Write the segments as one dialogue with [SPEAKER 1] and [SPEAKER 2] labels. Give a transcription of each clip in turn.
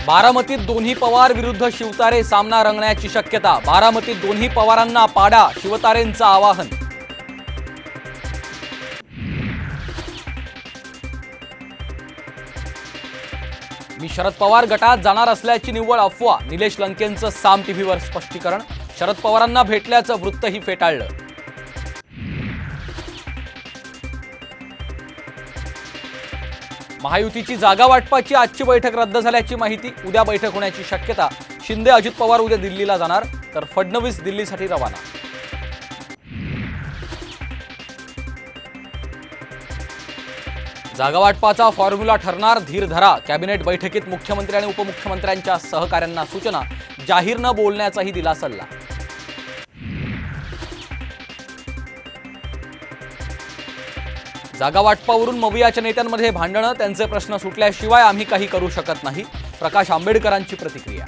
[SPEAKER 1] बारामतीत दोन्ही पवार विरुद्ध शिवतारे सामना रंगण्याची शक्यता। बारामतीत दोन्ही पवारांना पाडा, शिवतारेंचं आवाहन। मी शरद पवार गटात जाणार असल्याची निव्वळ अफवा, निलेश लंकेंचं साम टीव्हीवर स्पष्टीकरण। शरद पवारांना भेटल्याचं वृत्तही फेटाळलं। महायुतीची जागा वाटपाची आजची बैठक रद्द झाल्याची माहिती। उद्या बैठक होण्याची शक्यता। शिंदे अजित पवार उद्या दिल्लीला जाणार, तर फडणवीस दिल्लीसाठी रवाना। जागा वाटपाचा फॉर्म्युला ठरणार, धीर धरा। कॅबिनेट बैठकीत मुख्यमंत्री आणि उपमुख्यमंत्र्यांच्या सहकाऱ्यांना सूचना, जाहीर न बोलण्याचाही दिला सल्ला। जागा वाटपावरून मवियाच्या नेत्यांमध्ये भांडणं, त्यांचे प्रश्न सुटल्याशिवाय आम्ही काही करू शकत नाही। प्रकाश आंबेडकरांची प्रतिक्रिया।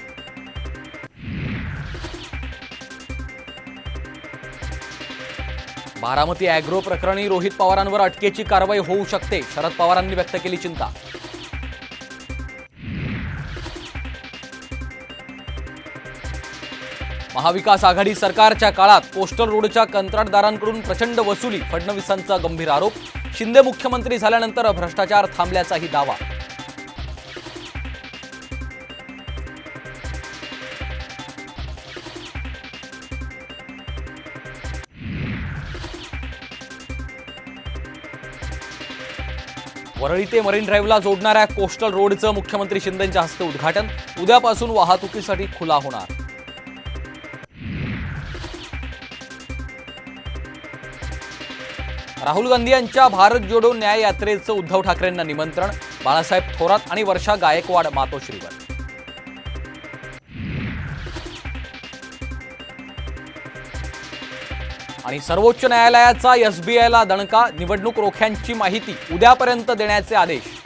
[SPEAKER 1] बारामती अॅग्रो प्रकरणी रोहित पवारांवर अटकेची कारवाई होऊ शकते, शरद पवारांनी व्यक्त केली चिंता। महाविकास आघाडी सरकारच्या काळात कोस्टल रोडच्या कंत्राटदारांकडून प्रचंड वसुली, फडणवीसांचा गंभीर आरोप। शिंदे मुख्यमंत्री झाल्यानंतर भ्रष्टाचार थांबल्याचाही दावा। वरळी ते मरीन ड्राईव्हला जोडणाऱ्या कोस्टल रोडचं मुख्यमंत्री शिंदेंच्या हस्ते उद्घाटन। उद्यापासून वाहतुकीसाठी खुला होणार। राहुल गांधी यांच्या भारत जोडो न्याय यात्रेचं उद्धव ठाकरेंना निमंत्रण। बाळासाहेब थोरात आणि वर्षा गायकवाड मातोश्रीवर। आणि सर्वोच्च न्यायालयाचा एसबीआयला दणका, निवडणूक रोख्यांची माहिती उद्यापर्यंत देण्याचे आदेश।